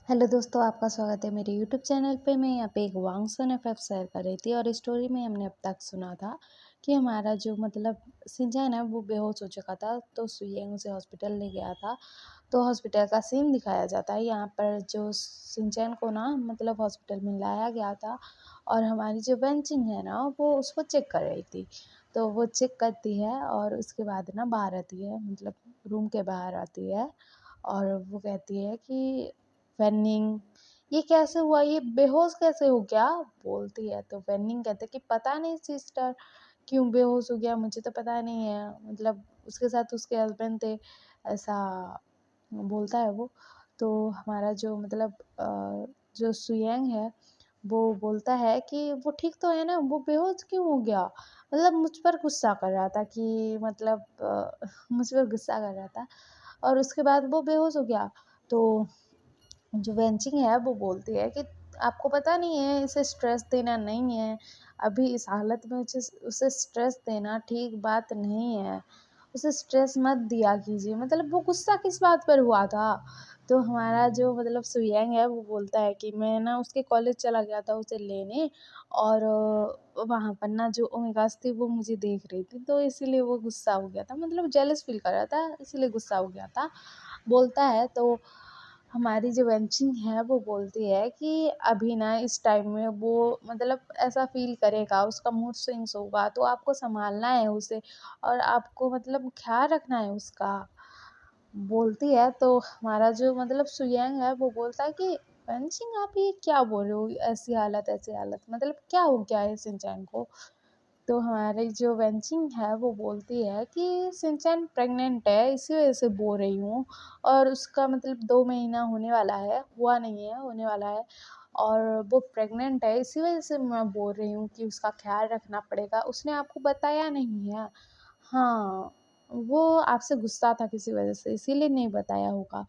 Hello दोस्तों, आपका स्वागत है मेरे यूट्यूब चैनल पे। मैं यहाँ पे एक वांगसुन एफएफ शेयर कर रही थी और स्टोरी में हमने अब तक सुना था कि हमारा जो शिनचैन है वो बेहोश हो चुका था, तो सुयेंग उसे हॉस्पिटल ले गया था। तो हॉस्पिटल का सीन दिखाया जाता है यहाँ पर। जो शिनचैन को ना हॉस्पिटल में लाया गया था और हमारी जो वेंचिंग है ना वो उसको चेक कर रही थी। तो वो चेक करती है और उसके बाद ना बाहर आती है, रूम के बाहर आती है और वो कहती है कि वेनिंग, ये कैसे हुआ, ये बेहोश कैसे हो गया, बोलती है। तो वेनिंग कहते कि पता नहीं सिस्टर, क्यों बेहोश हो गया, मुझे तो पता नहीं है। उसके साथ उसके हस्बैंड थे, ऐसा बोलता है वो। तो हमारा जो सुयंग है वो बोलता है कि वो ठीक तो है ना, वो बेहोश क्यों हो गया। मुझ पर गुस्सा कर रहा था कि मुझ पर गुस्सा कर रहा था और उसके बाद वो बेहोश हो गया। तो जो वेंचिंग है वो बोलती है कि आपको पता नहीं है, इसे स्ट्रेस देना नहीं है, अभी इस हालत में उसे स्ट्रेस देना ठीक बात नहीं है, उसे स्ट्रेस मत दिया कीजिए। वो गुस्सा किस बात पर हुआ था। तो हमारा जो सुयंग है वो बोलता है कि मैं ना उसके कॉलेज चला गया था उसे लेने, और वहाँ पर ना जो ओमेगास थी वो मुझे देख रही थी, तो इसीलिए वो गुस्सा हो गया था, जेलस फील कर रहा था, इसीलिए गुस्सा हो गया था, बोलता है। तो हमारी जो वेंचिंग है वो बोलती है कि अभी ना इस टाइम में वो ऐसा फ़ील करेगा, उसका मूड स्विंग्स होगा, तो आपको सँभालना है उसे और आपको ख़्याल रखना है उसका, बोलती है। तो हमारा जो सुयंग है वो बोलता है कि वेंचिंग आप ये क्या बोल रहे हो? ऐसी हालत क्या हो गया है शिनचैन को? तो हमारी जो वेंचिंग है वो बोलती है कि शिनचैन प्रेग्नेंट है, इसी वजह से बोल रही हूँ, और उसका 2 महीना होने वाला है, हुआ नहीं है, होने वाला है, और वो प्रेग्नेंट है, इसी वजह से मैं बोल रही हूँ कि उसका ख़्याल रखना पड़ेगा। उसने आपको बताया नहीं है? हाँ, वो आपसे गुस्सा था किसी वजह से, इसीलिए नहीं बताया होगा।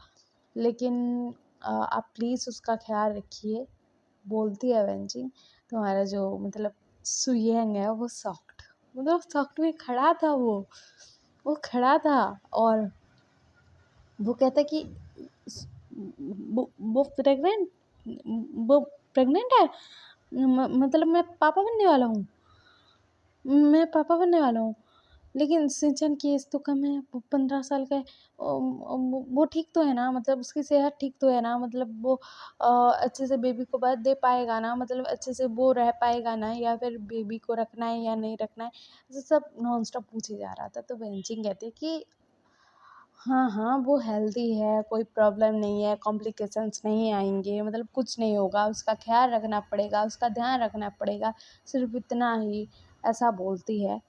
लेकिन आप प्लीज़ उसका ख़्याल रखिए, बोलती है वेंचिंग। तो हमारा जो सुयेंग है वो शॉक्ड, शॉक्ड में खड़ा था वो खड़ा था और वो कहता है कि वो प्रेग्नेंट वो प्रेग्नेंट है, मैं पापा बनने वाला हूँ, मैं पापा बनने वाला हूँ। लेकिन सिंचन की एज तो कम है, वो 15 साल का है। वो ठीक तो है ना, उसकी सेहत ठीक तो है ना, वो अच्छे से बेबी को बर्थ दे पाएगा ना, अच्छे से वो रह पाएगा ना, या फिर बेबी को रखना है या नहीं रखना है। ऐसे सब नॉन स्टॉप पूछे जा रहा था। तो वेंचिंग कहती है कि हाँ, हाँ, वो हेल्दी है, कोई प्रॉब्लम नहीं है, कॉम्प्लिकेशंस नहीं आएँगे, कुछ नहीं होगा, उसका ख़्याल रखना पड़ेगा, उसका ध्यान रखना पड़ेगा, सिर्फ़ इतना ही, ऐसा बोलती है।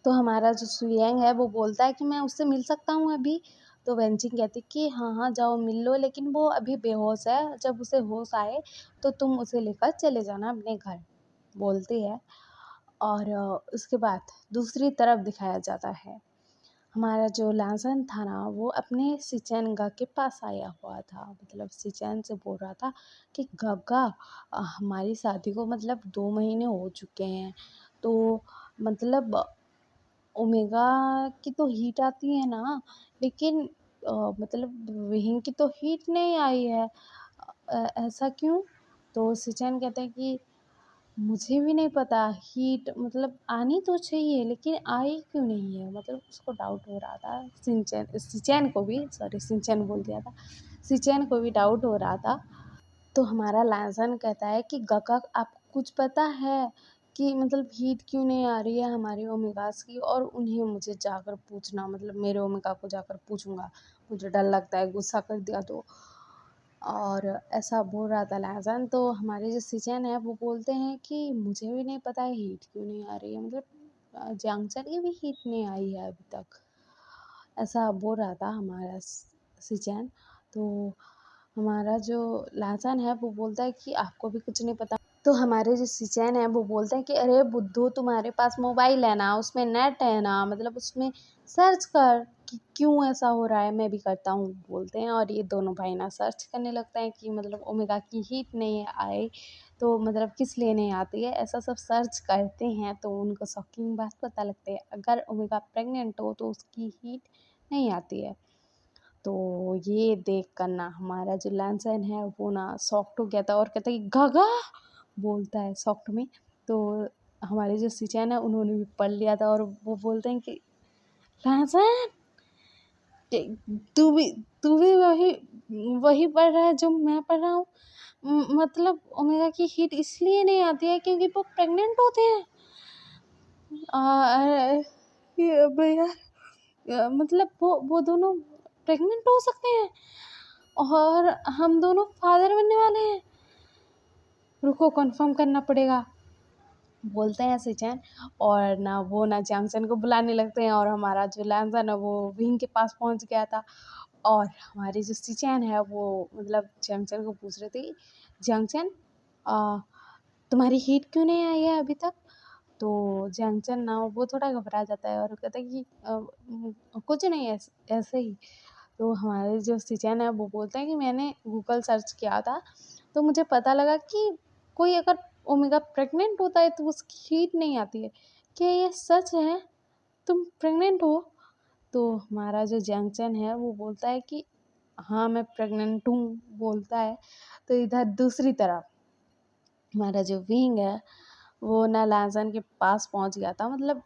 तो हमारा जो सुयेंग है वो बोलता है कि मैं उससे मिल सकता हूँ अभी? तो वेंचिंग कहती है कि हाँ, हाँ, जाओ मिल लो, लेकिन वो अभी बेहोश है, जब उसे होश आए तो तुम उसे लेकर चले जाना अपने घर, बोलती है। और उसके बाद दूसरी तरफ दिखाया जाता है, हमारा जो लासन था ना वो अपने सिचेनगा के पास आया हुआ था, सिचेन से बोल रहा था कि गग्गा, हमारी शादी को 2 महीने हो चुके हैं, तो मतलब ओमेगा की तो हीट आती है ना, लेकिन विहिंग की तो हीट नहीं आई है। ऐसा क्यों? तो सिचेन कहते हैं कि मुझे भी नहीं पता, हीट आनी तो चाहिए लेकिन आई क्यों नहीं है, उसको डाउट हो रहा था। सिचेन को भी, सॉरी सिंचैन बोल दिया था, सिचेन को भी डाउट हो रहा था। तो हमारा लासन कहता है कि गगा, आपको कुछ पता है कि हीट क्यों नहीं आ रही है हमारी ओमेगास की, और उन्हें मुझे जाकर पूछना, मेरे ओमेगा को जाकर पूछूंगा, मुझे डर लगता है गुस्सा कर दिया तो। और ऐसा बोल रहा था लासन। तो हमारे जो सिचन है वो बोलते हैं कि मुझे भी नहीं पता है हीट क्यों नहीं आ रही है, जंक्शन की भी हीट नहीं आई है अभी तक, ऐसा बोल रहा था हमारा सिचन। तो हमारा जो लासन है वो बोलता है कि आपको भी कुछ नहीं पता। तो हमारे जो सिचन है वो बोलते हैं कि अरे बुद्धू, तुम्हारे पास मोबाइल है ना, उसमें नेट है ना, उसमें सर्च कर कि क्यों ऐसा हो रहा है, मैं भी करता हूँ, बोलते हैं। और ये दोनों भाई ना सर्च करने लगते हैं कि ओमेगा की हीट नहीं आए तो किस लिए नहीं आती है, ऐसा सब सर्च करते हैं। तो उनको शॉकिंग बात पता लगती है, अगर ओमेगा प्रेग्नेंट हो तो उसकी हीट नहीं आती है। तो ये देख कर ना हमारा जो लैंसन है वो ना शॉक्ड हो गया था और कहता है कि गागा बोलता है सॉफ्ट में। तो हमारे जो सिचैन है उन्होंने भी पढ़ लिया था और वो बोलते हैं कि लैंसन तू भी तू भी वही वही पढ़ रहा है जो मैं पढ़ रहा हूँ। मतलब ओमेगा की हीट इसलिए नहीं आती है क्योंकि वो प्रेग्नेंट होते हैं। ये भैया मतलब वो दोनों प्रेग्नेंट हो सकते हैं और हम दोनों फादर बनने वाले हैं। रुको कंफर्म करना पड़ेगा बोलते हैं सिचैन। और ना वो ना जैंगसन को बुलाने लगते हैं और हमारा जो लैंसन है वो विंग के पास पहुंच गया था। और हमारी जो सिचैन है वो मतलब जैंगसन को पूछ रही थी जैंगसन तुम्हारी हीट क्यों नहीं आई है अभी तक। तो जैंगसन ना वो थोड़ा घबरा जाता है और कहता है कि कुछ नहीं ऐसे ही। तो हमारे जो सिचैन है वो बोलते हैं कि मैंने गूगल सर्च किया था तो मुझे पता लगा कि कोई अगर ओमेगा प्रेग्नेंट होता है तो उसकी हीट नहीं आती है। क्या ये सच है तुम प्रेग्नेंट हो। तो हमारा जो जैंगसन है वो बोलता है कि हाँ मैं प्रेग्नेंट हूँ बोलता है। तो इधर दूसरी तरफ हमारा जो विंग है वो ना लैंसन के पास पहुंच गया था। मतलब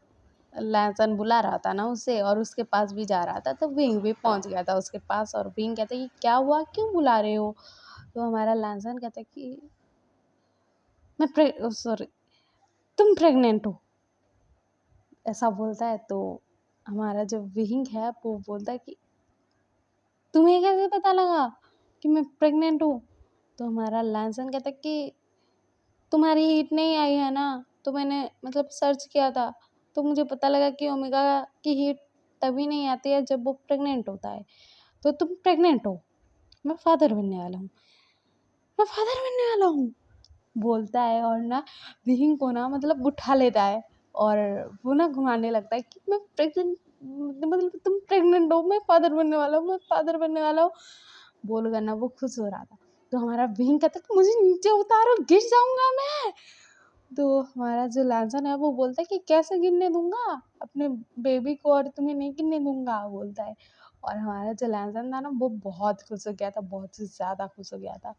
लैंसन बुला रहा था ना उसे और उसके पास भी जा रहा था तो विंग भी पहुंच गया था उसके पास। और विंग कहता है कि क्या हुआ क्यों बुला रहे हो। तो हमारा लैंसन कहता है कि मैं सॉरी तुम प्रेग्नेंट हो ऐसा बोलता है। तो हमारा जो विंग है वो बोलता है कि तुम्हें कैसे पता लगा कि मैं प्रेग्नेंट हूँ। तो हमारा लैंसन कहता है कि तुम्हारी हीट नहीं आई है ना तो मैंने मतलब सर्च किया था तो मुझे पता लगा कि ओमेगा की हीट तभी नहीं आती है जब वो प्रेग्नेंट होता है। तो तुम प्रेग्नेंट हो मैं फादर बनने वाला हूँ मैं फादर बनने वाला हूँ बोलता है। और ना विहिंग को ना मतलब उठा लेता है और वो ना घुमाने लगता है कि मैं प्रेग्नेंट मतलब तुम प्रेग्नेंट हो मैं फादर बनने वाला हूँ मैं फादर बनने वाला हूँ बोलकर ना वो खुश हो रहा था। तो हमारा विहिंग कहता है कि मुझे नीचे उतारो गिर जाऊंगा मैं। तो हमारा जो लैंसन है वो बोलता है कि कैसे गिरने दूंगा अपने बेबी को और तुम्हें नहीं गिरने दूंगा बोलता है। और हमारा जो लैंसन था ना वो बहुत खुश हो गया था बहुत ही ज़्यादा खुश हो गया था।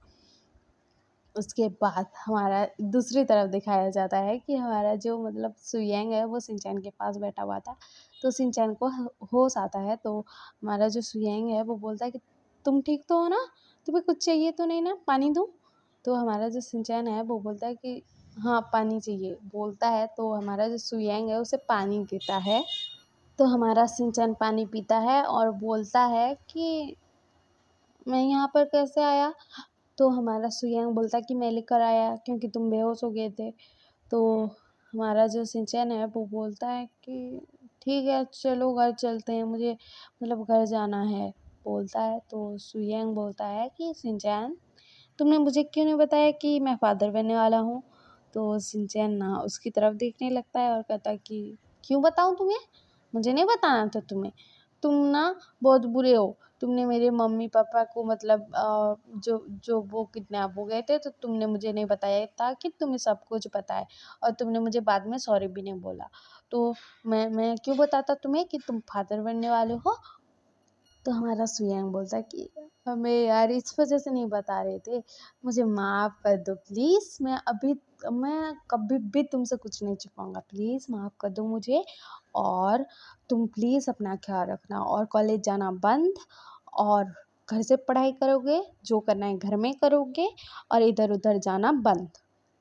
उसके बाद हमारा दूसरी तरफ दिखाया जाता है कि हमारा जो मतलब सुयेंग है वो शिनचैन के पास बैठा हुआ था। तो शिनचैन को होश आता है तो हमारा जो सुयेंग है वो बोलता है कि तुम ठीक तो हो ना तुम्हें कुछ चाहिए तो नहीं ना पानी दूँ। तो हमारा जो शिनचैन है वो बोलता है कि हाँ पानी चाहिए बोलता है। तो हमारा जो सुयेंग है उसे पानी देता है। तो हमारा शिनचैन पानी पीता है और बोलता है कि मैं यहाँ पर कैसे आया। तो हमारा सुयांग बोलता है कि मैं लेकर आया क्योंकि तुम बेहोश हो गए थे। तो हमारा जो सिंचैन है वो बोलता है कि ठीक है चलो घर चलते हैं मुझे मतलब घर जाना है बोलता है। तो सुयांग बोलता है कि सिंचैन तुमने मुझे क्यों नहीं बताया कि मैं फादर बनने वाला हूँ। तो सिंचैन ना उसकी तरफ देखने लगता है और कहता है कि क्यों बताऊँ तुम्हें मुझे नहीं बताना था तुम्हें तुम ना बहुत बुरे हो। तुमने मेरे मम्मी पापा को मतलब जो जो वो किडनैप हो गए थे तो तुमने मुझे नहीं बताया था कि तुम्हें सब कुछ पता है और तुमने मुझे बाद में सॉरी भी नहीं बोला। तो मैं क्यों बताता तुम्हें कि तुम फादर बनने वाले हो। तो हमारा सुयांग बोलता है कि हमें यार इस वजह से नहीं बता रहे थे मुझे माफ़ कर दो प्लीज़ मैं कभी भी तुमसे कुछ नहीं छुपाऊंगा प्लीज़ माफ़ कर दो मुझे। और तुम प्लीज़ अपना ख्याल रखना और कॉलेज जाना बंद और घर से पढ़ाई करोगे जो करना है घर में करोगे और इधर उधर जाना बंद।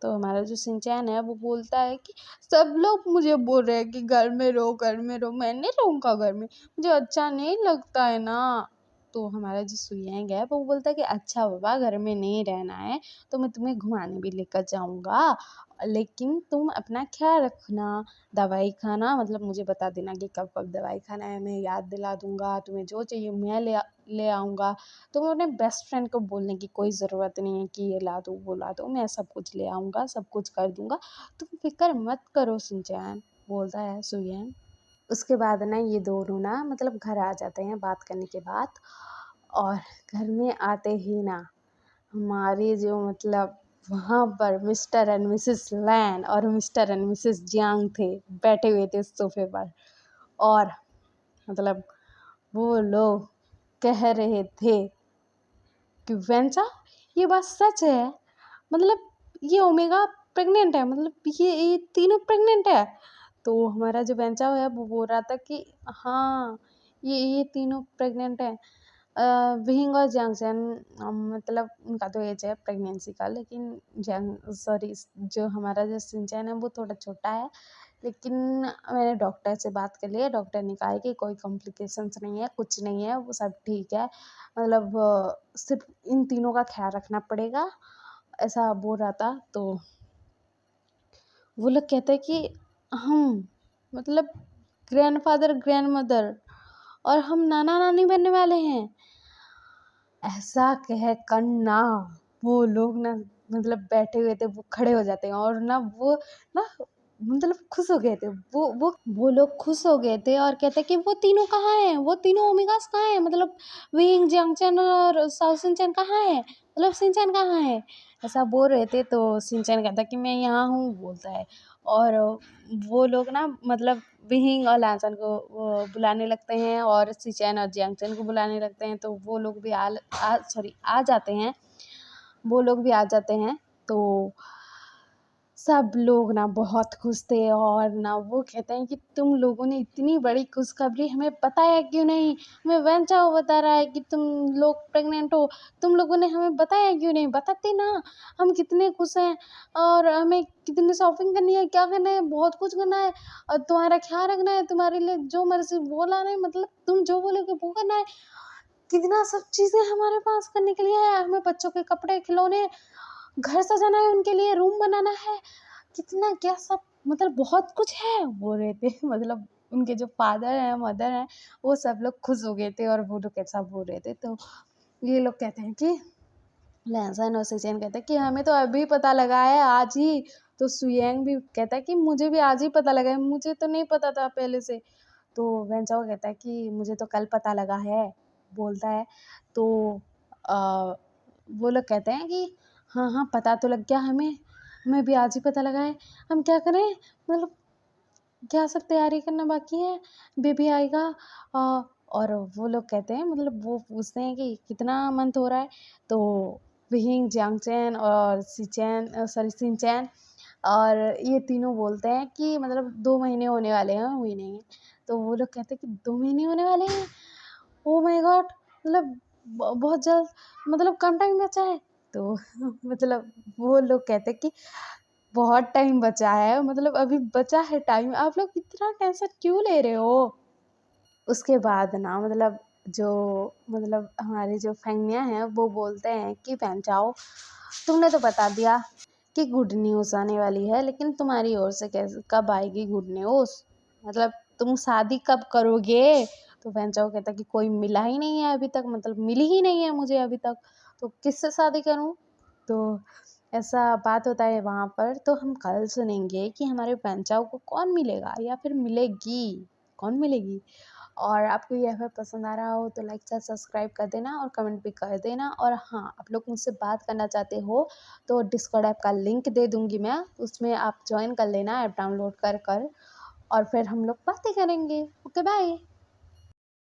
तो हमारा जो सिंचैन है वो बोलता है कि सब लोग मुझे बोल रहे हैं कि घर में रहो मैं नहीं रहूँगा घर में मुझे अच्छा नहीं लगता है ना। तो हमारा जो सुयांग है वो बोलता है कि अच्छा बाबा घर में नहीं रहना है तो मैं तुम्हें घुमाने भी लेकर जाऊंगा लेकिन तुम अपना ख्याल रखना दवाई खाना मतलब मुझे बता देना कि कब कब दवाई खाना है मैं याद दिला दूंगा तुम्हें जो चाहिए मैं ले आऊँगा। तो मैं अपने बेस्ट फ्रेंड को बोलने की कोई ज़रूरत नहीं है कि ये ला दो वो ला दो मैं सब कुछ ले आऊँगा सब कुछ कर दूंगा तुम फिक्र मत करो सिंचैन बोलता है सुयैन। उसके बाद ना ये दोनों ना मतलब घर आ जाते हैं बात करने के बाद। और घर में आते ही ना हमारे जो मतलब वहाँ पर मिस्टर एंड मिसेस लैन और मिस्टर एंड मिसेस जियांग थे बैठे हुए थे सोफे पर। और मतलब वो लोग कह रहे थे कि वेंचा ये बात सच है, मतलब ये ओमेगा प्रेग्नेंट है, मतलब ये तीनों प्रेग्नेंट है। तो हमारा जो वेंचा है वो बोल रहा था कि हाँ ये तीनों प्रेग्नेंट है। विहिंग और जैंगशन, मतलब उनका तो एज है प्रेगनेंसी का, लेकिन सॉरी जो हमारा जो सिंचन है वो थोड़ा छोटा है। लेकिन मैंने डॉक्टर से बात कर लिया, डॉक्टर ने कहा है कि कोई कॉम्प्लिकेशंस नहीं है, कुछ नहीं है, वो सब ठीक है, मतलब सिर्फ इन तीनों का ख्याल रखना पड़ेगा, ऐसा बोल रहा था। तो वो लोग कहते हैं कि हम मतलब ग्रैंडफादर ग्रैंडमदर और हम नाना नानी बनने वाले हैं, ऐसा कह कर ना वो लोग ना मतलब बैठे हुए थे वो खड़े हो जाते हैं, और ना वो ना मतलब खुश हो गए थे, वो लोग खुश हो गए थे और कहते कि वो तीनों कहाँ हैं, वो तीनों ओमेगास कहाँ हैं, मतलब विंग जंक्शन और साउथ सिंचन कहाँ है, मतलब सिंचन कहाँ है, ऐसा बोल रहे थे। तो सिंचन कहता कि मैं यहाँ हूँ बोलता है, और वो लोग ना मतलब विहिंग और लैंसन को वो बुलाने लगते हैं और सिचैन और जियांगचन को बुलाने लगते हैं। तो वो लोग भी आ जाते हैं, वो लोग भी आ जाते हैं। तो सब लोग ना बहुत खुश थे, और ना वो कहते हैं कि तुम लोगों ने इतनी बड़ी खुशखबरी हमें बताया क्यों नहीं, हमें वेंचाओ बता रहा है कि तुम लोग प्रेग्नेंट हो, तुम लोगों ने हमें बताया क्यों नहीं, बताते ना, हम कितने खुश हैं, और हमें कितनी शॉपिंग करनी है, क्या करना है, बहुत कुछ करना है, और तुम्हारा ख्याल रखना है, तुम्हारे लिए जो मर्जी वो लाना है, मतलब तुम जो बोलोगे वो करना है, कितना सब चीज़ें हमारे पास करने के लिए है, हमें बच्चों के कपड़े खिलौने घर सजाना है, उनके लिए रूम बनाना है, कितना क्या सब मतलब बहुत कुछ है बोल रहे थे। मतलब उनके जो फादर हैं मदर हैं वो सब लोग खुश हो गए थे, और वो लोग कैसा बोल रहे थे। तो ये लोग कहते हैं कि लहसन और सिचेन कहते हैं कि हमें तो अभी पता लगा है आज ही। तो सुयंग भी कहता है कि मुझे भी आज ही पता लगा है, मुझे तो नहीं पता था पहले से। तो वेंचाओ कहता है कि मुझे तो कल पता लगा है बोलता है। तो आ, वो लोग कहते हैं कि हाँ हाँ पता तो लग गया हमें भी आज ही पता लगा है, हम क्या करें, मतलब क्या सब तैयारी करना बाकी है, बेबी आएगा। अ, और वो लोग कहते हैं मतलब वो पूछते हैं कि कितना मंथ हो रहा है। तो विहिंग जियांगचैन और सिंचैन और ये तीनों बोलते हैं कि मतलब 2 महीने होने वाले हैं, हुई नहीं है। तो वो लोग कहते हैं कि 2 महीने होने वाले हैं, ओ माय गॉड, मतलब बहुत जल्द, मतलब कम टाइम बचा है। तो मतलब वो लोग कहते हैं कि बहुत टाइम बचा है, मतलब अभी बचा है टाइम, आप लोग इतना टेंशन क्यों ले रहे हो। उसके बाद ना मतलब जो मतलब हमारे जो फेंगनिया हैं वो बोलते हैं कि पहन जाओ, तुमने तो बता दिया कि गुड न्यूज़ आने वाली है, लेकिन तुम्हारी ओर से कैसे कब आएगी गुड न्यूज़, मतलब तुम शादी कब करोगे। तो पहन कहता कि कोई मिला ही नहीं है अभी तक, मतलब मिली ही नहीं है मुझे अभी तक, तो किससे शादी करूं। तो ऐसा बात होता है वहाँ पर। तो हम कल सुनेंगे कि हमारे पेंचाओ को कौन मिलेगा या फिर मिलेगी, कौन मिलेगी। और आपको ये अगर पसंद आ रहा हो तो लाइक से सब्सक्राइब कर देना और कमेंट भी कर देना। और हाँ, आप लोग मुझसे बात करना चाहते हो तो डिस्कॉर्ड ऐप का लिंक दे दूँगी मैं, उसमें आप ज्वाइन कर लेना ऐप डाउनलोड कर और फिर हम लोग बातें करेंगे। Okay bye.